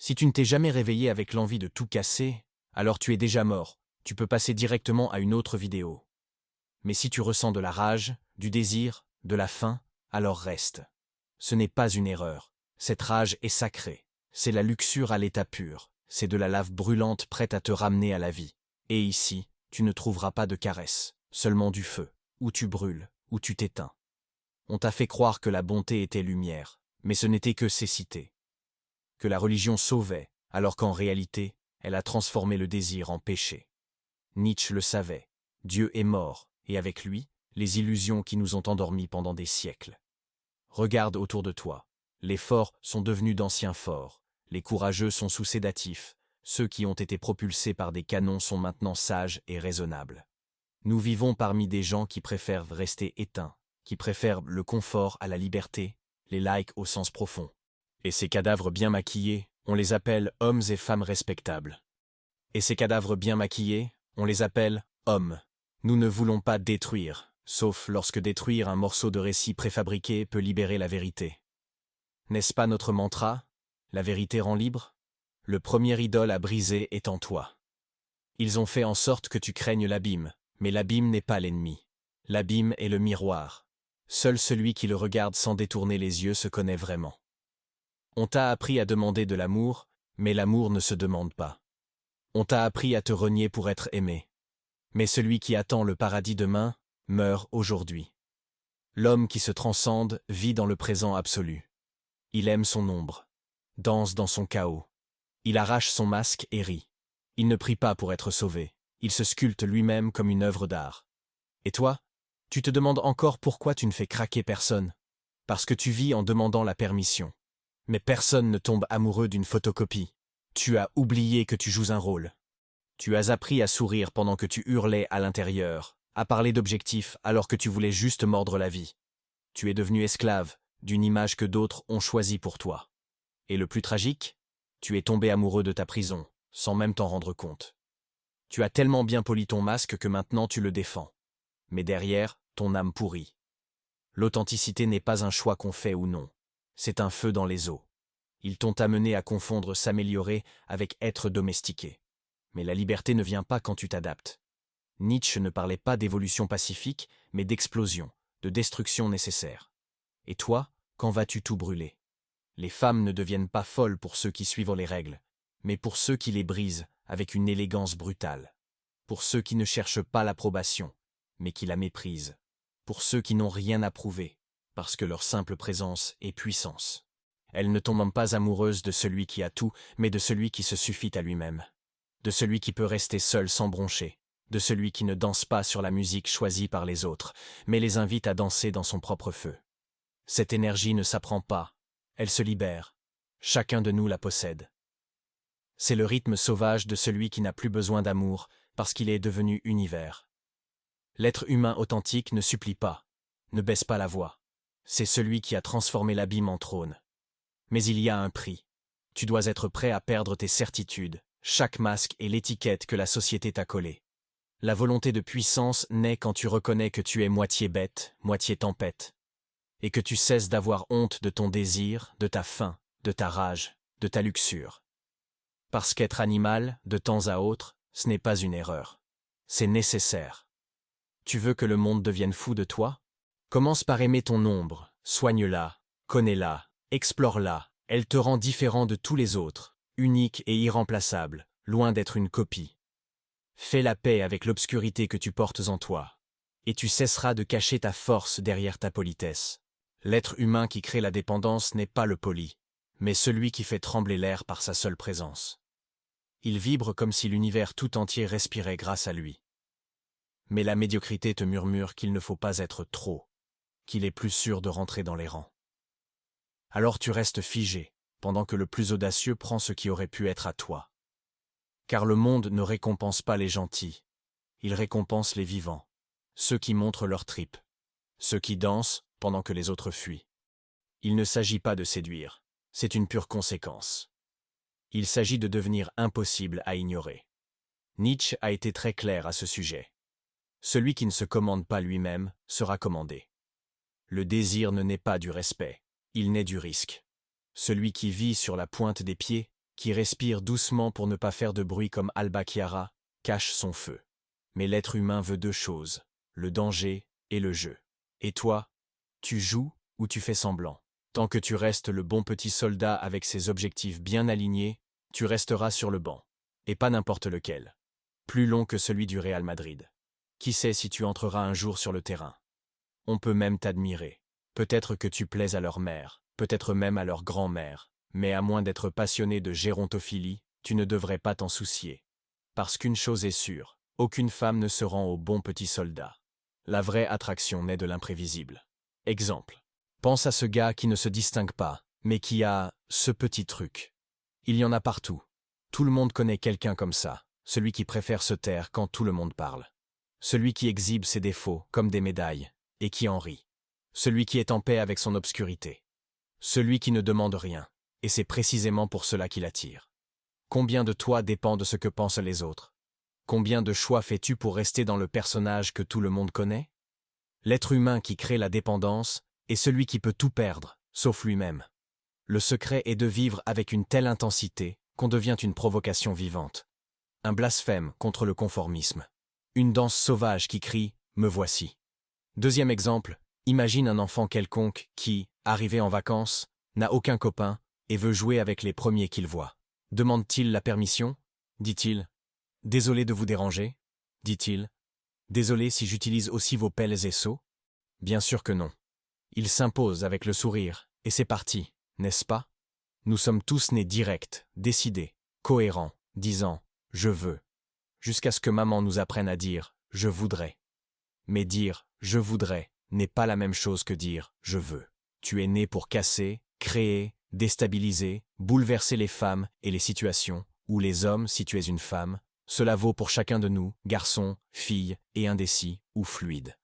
Si tu ne t'es jamais réveillé avec l'envie de tout casser, alors tu es déjà mort, tu peux passer directement à une autre vidéo. Mais si tu ressens de la rage, du désir, de la faim, alors reste. Ce n'est pas une erreur. Cette rage est sacrée. C'est la luxure à l'état pur. C'est de la lave brûlante prête à te ramener à la vie. Et ici, tu ne trouveras pas de caresse, seulement du feu, où tu brûles, où tu t'éteins. On t'a fait croire que la bonté était lumière, mais ce n'était que cécité. Que la religion sauvait, alors qu'en réalité, elle a transformé le désir en péché. Nietzsche le savait. Dieu est mort, et avec lui, les illusions qui nous ont endormis pendant des siècles. Regarde autour de toi. Les forts sont devenus d'anciens forts. Les courageux sont sous sédatifs. Ceux qui ont été propulsés par des canons sont maintenant sages et raisonnables. Nous vivons parmi des gens qui préfèrent rester éteints, qui préfèrent le confort à la liberté, les likes au sens profond. Et ces cadavres bien maquillés, on les appelle hommes et femmes respectables. Et ces cadavres bien maquillés, on les appelle hommes. Nous ne voulons pas détruire, sauf lorsque détruire un morceau de récit préfabriqué peut libérer la vérité. N'est-ce pas notre mantra? La vérité rend libre? Le premier idole à briser est en toi. Ils ont fait en sorte que tu craignes l'abîme, mais l'abîme n'est pas l'ennemi. L'abîme est le miroir. Seul celui qui le regarde sans détourner les yeux se connaît vraiment. On t'a appris à demander de l'amour, mais l'amour ne se demande pas. On t'a appris à te renier pour être aimé. Mais celui qui attend le paradis demain meurt aujourd'hui. L'homme qui se transcende vit dans le présent absolu. Il aime son ombre, danse dans son chaos. Il arrache son masque et rit. Il ne prie pas pour être sauvé. Il se sculpte lui-même comme une œuvre d'art. Et toi, tu te demandes encore pourquoi tu ne fais craquer personne? Parce que tu vis en demandant la permission. Mais personne ne tombe amoureux d'une photocopie. Tu as oublié que tu joues un rôle. Tu as appris à sourire pendant que tu hurlais à l'intérieur, à parler d'objectifs alors que tu voulais juste mordre la vie. Tu es devenu esclave d'une image que d'autres ont choisie pour toi. Et le plus tragique, tu es tombé amoureux de ta prison, sans même t'en rendre compte. Tu as tellement bien poli ton masque que maintenant tu le défends. Mais derrière, ton âme pourrit. L'authenticité n'est pas un choix qu'on fait ou non. C'est un feu dans les os. Ils t'ont amené à confondre s'améliorer avec être domestiqué. Mais la liberté ne vient pas quand tu t'adaptes. Nietzsche ne parlait pas d'évolution pacifique, mais d'explosion, de destruction nécessaire. Et toi, quand vas-tu tout brûler? Les femmes ne deviennent pas folles pour ceux qui suivent les règles, mais pour ceux qui les brisent avec une élégance brutale. Pour ceux qui ne cherchent pas l'approbation, mais qui la méprisent. Pour ceux qui n'ont rien à prouver, parce que leur simple présence est puissance. Elles ne tombent pas amoureuses de celui qui a tout, mais de celui qui se suffit à lui-même. De celui qui peut rester seul sans broncher. De celui qui ne danse pas sur la musique choisie par les autres, mais les invite à danser dans son propre feu. Cette énergie ne s'apprend pas, elle se libère. Chacun de nous la possède. C'est le rythme sauvage de celui qui n'a plus besoin d'amour, parce qu'il est devenu univers. L'être humain authentique ne supplie pas, ne baisse pas la voix. C'est celui qui a transformé l'abîme en trône. Mais il y a un prix. Tu dois être prêt à perdre tes certitudes, chaque masque et l'étiquette que la société t'a collée. La volonté de puissance naît quand tu reconnais que tu es moitié bête, moitié tempête, et que tu cesses d'avoir honte de ton désir, de ta faim, de ta rage, de ta luxure. Parce qu'être animal, de temps à autre, ce n'est pas une erreur. C'est nécessaire. Tu veux que le monde devienne fou de toi? Commence par aimer ton ombre, soigne-la, connais-la, explore-la, elle te rend différent de tous les autres, unique et irremplaçable, loin d'être une copie. Fais la paix avec l'obscurité que tu portes en toi, et tu cesseras de cacher ta force derrière ta politesse. L'être humain qui crée la dépendance n'est pas le poli, mais celui qui fait trembler l'air par sa seule présence. Il vibre comme si l'univers tout entier respirait grâce à lui. Mais la médiocrité te murmure qu'il ne faut pas être trop, qu'il est plus sûr de rentrer dans les rangs. Alors tu restes figé, pendant que le plus audacieux prend ce qui aurait pu être à toi. Car le monde ne récompense pas les gentils, il récompense les vivants, ceux qui montrent leurs tripes, ceux qui dansent pendant que les autres fuient. Il ne s'agit pas de séduire, c'est une pure conséquence. Il s'agit de devenir impossible à ignorer. Nietzsche a été très clair à ce sujet. Celui qui ne se commande pas lui-même sera commandé. Le désir ne naît pas du respect, il naît du risque. Celui qui vit sur la pointe des pieds qui respire doucement pour ne pas faire de bruit comme Alba Chiara, cache son feu. Mais l'être humain veut deux choses, le danger et le jeu. Et toi, tu joues ou tu fais semblant? Tant que tu restes le bon petit soldat avec ses objectifs bien alignés, tu resteras sur le banc. Et pas n'importe lequel. Plus long que celui du Real Madrid. Qui sait si tu entreras un jour sur le terrain? On peut même t'admirer. Peut-être que tu plaises à leur mère, peut-être même à leur grand-mère, mais à moins d'être passionné de gérontophilie, tu ne devrais pas t'en soucier. Parce qu'une chose est sûre, aucune femme ne se rend au bon petit soldat. La vraie attraction naît de l'imprévisible. Exemple. Pense à ce gars qui ne se distingue pas, mais qui a ce petit truc. Il y en a partout. Tout le monde connaît quelqu'un comme ça, celui qui préfère se taire quand tout le monde parle. Celui qui exhibe ses défauts comme des médailles, et qui en rit. Celui qui est en paix avec son obscurité. Celui qui ne demande rien, et c'est précisément pour cela qu'il attire. Combien de toi dépend de ce que pensent les autres? Combien de choix fais-tu pour rester dans le personnage que tout le monde connaît? L'être humain qui crée la dépendance est celui qui peut tout perdre, sauf lui-même. Le secret est de vivre avec une telle intensité qu'on devient une provocation vivante. Un blasphème contre le conformisme. Une danse sauvage qui crie « Me voici ». Deuxième exemple, imagine un enfant quelconque qui, arrivé en vacances, n'a aucun copain et veut jouer avec les premiers qu'il voit. Demande-t-il la permission? Dit-il « Désolé de vous déranger ?» Dit-il « Désolé si j'utilise aussi vos pelles et seaux ?» Bien sûr que non. Il s'impose avec le sourire, et c'est parti, n'est-ce pas? Nous sommes tous nés directs, décidés, cohérents, disant « je veux », jusqu'à ce que maman nous apprenne à dire « je voudrais ». Mais dire « je voudrais » n'est pas la même chose que dire « je veux ». Tu es né pour casser, créer, déstabiliser, bouleverser les femmes et les situations, ou les hommes si tu es une femme. Cela vaut pour chacun de nous, garçons, filles et indécis ou fluides.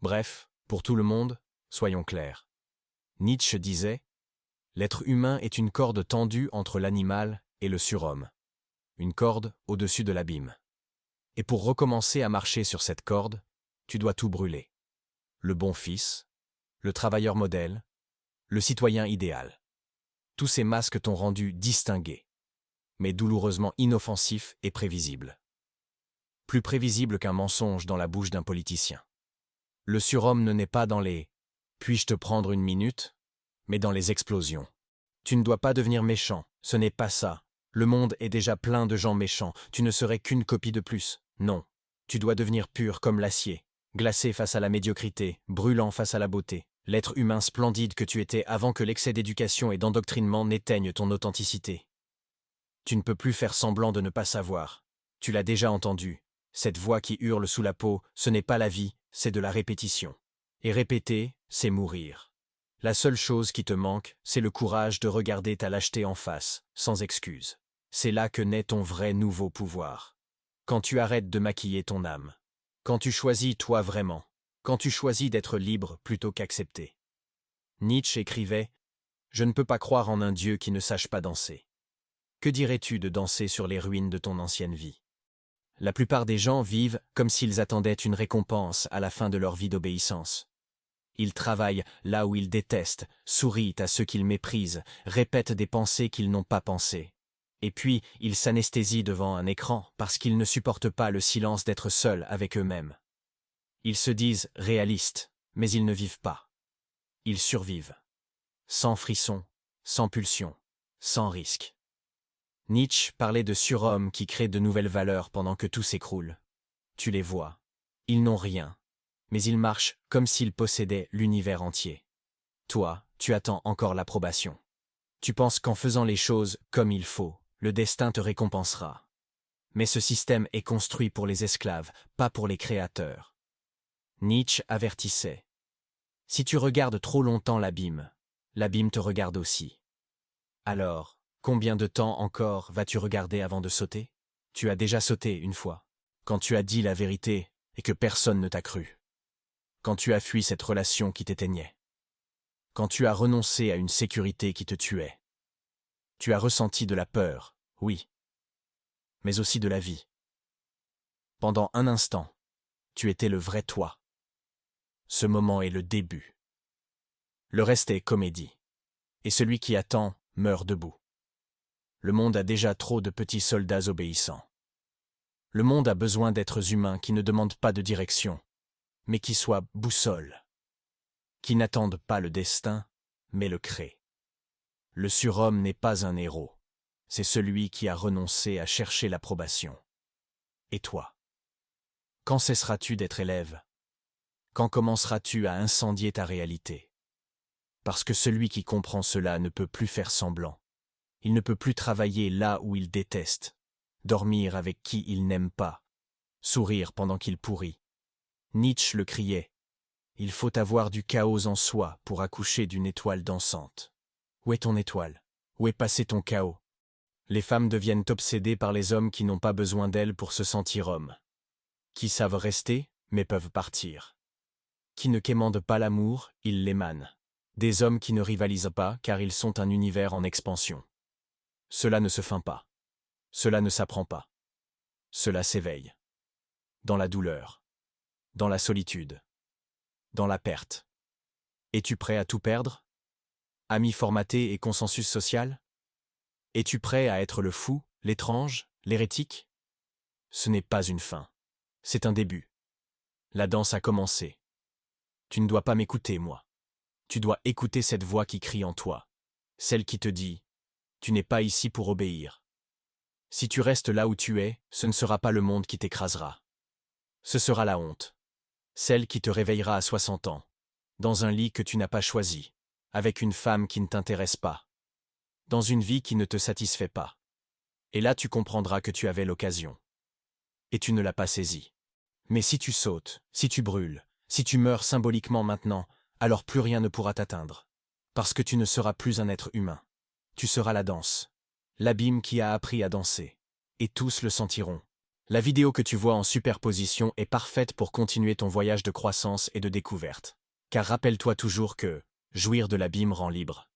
Bref, pour tout le monde, soyons clairs. Nietzsche disait « L'être humain est une corde tendue entre l'animal et le surhomme. Une corde au-dessus de l'abîme. Et pour recommencer à marcher sur cette corde, tu dois tout brûler. Le bon fils, le travailleur modèle, le citoyen idéal. Tous ces masques t'ont rendu distingué, mais douloureusement inoffensif et prévisible. Plus prévisible qu'un mensonge dans la bouche d'un politicien. Le surhomme ne naît pas dans les « puis-je te prendre une minute ?» mais dans les explosions. Tu ne dois pas devenir méchant, ce n'est pas ça. Le monde est déjà plein de gens méchants, tu ne serais qu'une copie de plus. Non, tu dois devenir pur comme l'acier, glacé face à la médiocrité, brûlant face à la beauté, l'être humain splendide que tu étais avant que l'excès d'éducation et d'endoctrinement n'éteigne ton authenticité. Tu ne peux plus faire semblant de ne pas savoir. Tu l'as déjà entendu. Cette voix qui hurle sous la peau, ce n'est pas la vie, c'est de la répétition. Et répéter, c'est mourir. La seule chose qui te manque, c'est le courage de regarder ta lâcheté en face, sans excuse. C'est là que naît ton vrai nouveau pouvoir. Quand tu arrêtes de maquiller ton âme. Quand tu choisis toi vraiment. Quand tu choisis d'être libre plutôt qu'accepté. Nietzsche écrivait « Je ne peux pas croire en un Dieu qui ne sache pas danser. » Que dirais-tu de danser sur les ruines de ton ancienne vie? La plupart des gens vivent comme s'ils attendaient une récompense à la fin de leur vie d'obéissance. Ils travaillent là où ils détestent, sourient à ceux qu'ils méprisent, répètent des pensées qu'ils n'ont pas pensées. Et puis, ils s'anesthésient devant un écran parce qu'ils ne supportent pas le silence d'être seuls avec eux-mêmes. Ils se disent réalistes, mais ils ne vivent pas. Ils survivent. Sans frisson, sans pulsion, sans risque. Nietzsche parlait de surhommes qui créent de nouvelles valeurs pendant que tout s'écroule. Tu les vois. Ils n'ont rien. Mais ils marchent comme s'ils possédaient l'univers entier. Toi, tu attends encore l'approbation. Tu penses qu'en faisant les choses comme il faut, le destin te récompensera. Mais ce système est construit pour les esclaves, pas pour les créateurs. Nietzsche avertissait. Si tu regardes trop longtemps l'abîme te regarde aussi. Alors, combien de temps encore vas-tu regarder avant de sauter? Tu as déjà sauté une fois, quand tu as dit la vérité et que personne ne t'a cru. Quand tu as fui cette relation qui t'éteignait. Quand tu as renoncé à une sécurité qui te tuait. Tu as ressenti de la peur, oui, mais aussi de la vie. Pendant un instant, tu étais le vrai toi. Ce moment est le début. Le reste est comédie. Et celui qui attend meurt debout. Le monde a déjà trop de petits soldats obéissants. Le monde a besoin d'êtres humains qui ne demandent pas de direction, mais qui soient boussole, qui n'attendent pas le destin, mais le créent. Le surhomme n'est pas un héros, c'est celui qui a renoncé à chercher l'approbation. Et toi? Quand cesseras-tu d'être élève? Quand commenceras-tu à incendier ta réalité? Parce que celui qui comprend cela ne peut plus faire semblant. Il ne peut plus travailler là où il déteste, dormir avec qui il n'aime pas, sourire pendant qu'il pourrit. Nietzsche le criait. Il faut avoir du chaos en soi pour accoucher d'une étoile dansante. Où est ton étoile? Où est passé ton chaos? Les femmes deviennent obsédées par les hommes qui n'ont pas besoin d'elles pour se sentir hommes. Qui savent rester, mais peuvent partir. Qui ne quémandent pas l'amour, ils l'émanent. Des hommes qui ne rivalisent pas car ils sont un univers en expansion. Cela ne se feint pas. Cela ne s'apprend pas. Cela s'éveille. Dans la douleur. Dans la solitude. Dans la perte. Es-tu prêt à tout perdre? Amis formatés et consensus social? Es-tu prêt à être le fou, l'étrange, l'hérétique? Ce n'est pas une fin. C'est un début. La danse a commencé. Tu ne dois pas m'écouter, moi. Tu dois écouter cette voix qui crie en toi. Celle qui te dit « Tu n'es pas ici pour obéir ». Si tu restes là où tu es, ce ne sera pas le monde qui t'écrasera. Ce sera la honte. Celle qui te réveillera à 60 ans, dans un lit que tu n'as pas choisi, avec une femme qui ne t'intéresse pas, dans une vie qui ne te satisfait pas. Et là tu comprendras que tu avais l'occasion. Et tu ne l'as pas saisie. Mais si tu sautes, si tu brûles, si tu meurs symboliquement maintenant, alors plus rien ne pourra t'atteindre. Parce que tu ne seras plus un être humain. Tu seras la danse. L'abîme qui a appris à danser. Et tous le sentiront. La vidéo que tu vois en superposition est parfaite pour continuer ton voyage de croissance et de découverte. Car rappelle-toi toujours que jouir de l'abîme rend libre.